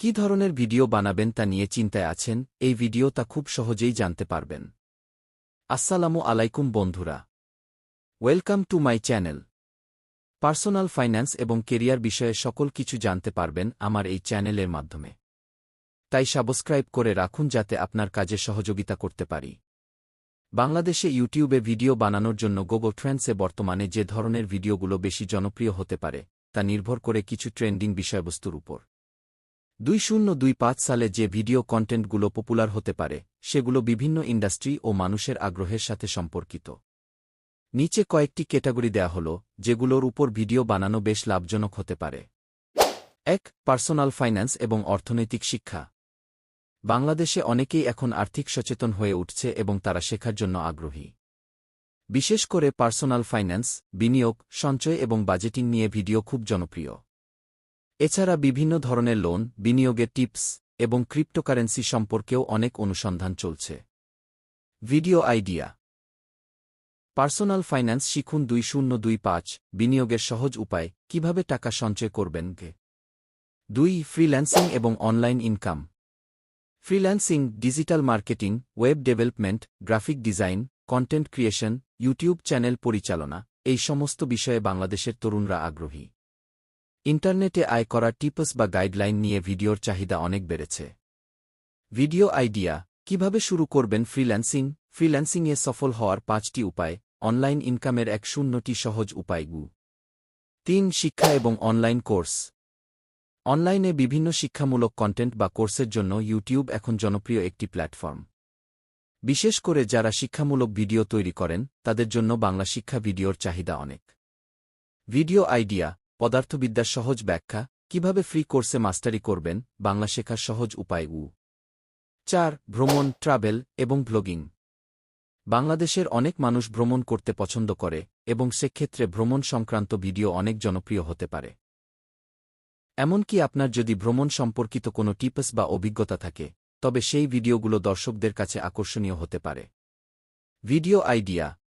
কী ধরনের ভিডিও বানাবেন তা নিয়ে চিন্তায় আছেন, এই ভিডিও তা খুব সহজেই জানতে পারবেন। আসসালামু আলাইকুম বন্ধুরা, welcome to my channel. Personal finance এবং কেরিয়ার বিষয়ে সকল কিছু জানতে পারবেন আমার এই চ্যানেলের মাধ্যমে। তাই সাবস্ক্রাইব করে রাখুন যাতে আপনার কাজে সহযোগিতা করতে পারি। বাংলাদেশে ইউটিউবে ভিডিও বানানোর জন্য গুগল ট্রেন্ডসে বর্তমানে যে ধরনের ভিডিওগুলো বেশি জনপ্রিয় হতে পারে তা নির্ভর করে কিছু ট্রেন্ডিং বিষয়বস্তুর উপর। 2025 সালে যে ভিডিও কন্টেন্টগুলো পপুলার হতে পারে সেগুলো বিভিন্ন ইন্ডাস্ট্রি ও মানুষের আগ্রহের সাথে সম্পর্কিত। নিচে কয়েকটি ক্যাটাগরি দেয়া হল যেগুলোর উপর ভিডিও বানানো বেশ লাভজনক হতে পারে। 1. পার্সোনাল ফাইন্যান্স এবং অর্থনৈতিক শিক্ষা। বাংলাদেশে অনেকেই এখন আর্থিক সচেতন হয়ে উঠছে এবং তারা শেখার জন্য আগ্রহী। বিশেষ করে পার্সোনাল ফাইন্যান্স, বিনিয়োগ, সঞ্চয় এবং বাজেটিং নিয়ে ভিডিও খুব জনপ্রিয়। এছাড়া বিভিন্ন ধরনের লোন, বিনিয়োগের টিপস এবং ক্রিপ্টোকারেন্সি সম্পর্কেও অনেক অনুসন্ধান চলছে। Video idea. পার্সোনাল ফাইন্যান্স শিখুন 2025, বিনিয়োগের সহজ উপায়, কিভাবে টাকা সঞ্চয় করবেন। 2. ফ্রিল্যান্সিং এবং online income. Freelancing, digital marketing, web development, graphic design, content creation, YouTube channel পরিচালনা, এই সমস্ত বিষয়ে বাংলাদেশের তরুণরা আগ্রহী। ইন্টারনেটে আয় করার টিপস বা গাইডলাইন নিয়ে ভিডিওর চাহিদা অনেক বেড়েছে। ভিডিও আইডিয়া, কিভাবে শুরু করবেন ফ্রিল্যান্সিং। ফ্রিল্যান্সিংয়ে সফল হওয়ার 5টি উপায়, অনলাইন ইনকামের 10টি সহজ উপায়। 3. শিক্ষা এবং অনলাইন কোর্স। অনলাইনে বিভিন্ন শিক্ষামূলক কন্টেন্ট বা কোর্সের জন্য ইউটিউব এখন জনপ্রিয় একটি প্ল্যাটফর্ম। বিশেষ করে যারা শিক্ষামূলক ভিডিও তৈরি করেন তাদের জন্য বাংলা শিক্ষা ভিডিওর চাহিদা অনেক। ভিডিও আইডিয়া, পদার্থবিদ্যার সহজ ব্যাখ্যা, কিভাবে ফ্রি কোর্সে মাস্টারি করবেন, বাংলা শেখার সহজ উপায়। 4. ভ্রমণ, ট্রাভেল এবং ব্লগিং। বাংলাদেশের অনেক মানুষ ভ্রমণ করতে পছন্দ করে এবং সেক্ষেত্রে ভ্রমণ সংক্রান্ত ভিডিও অনেক জনপ্রিয় হতে পারে। এমনকি আপনার যদি ভ্রমণ সম্পর্কিত কোনো টিপস বা অভিজ্ঞতা থাকে তবে সেই ভিডিওগুলো দর্শকদের কাছে আকর্ষণীয় হতে পারে। Video idea,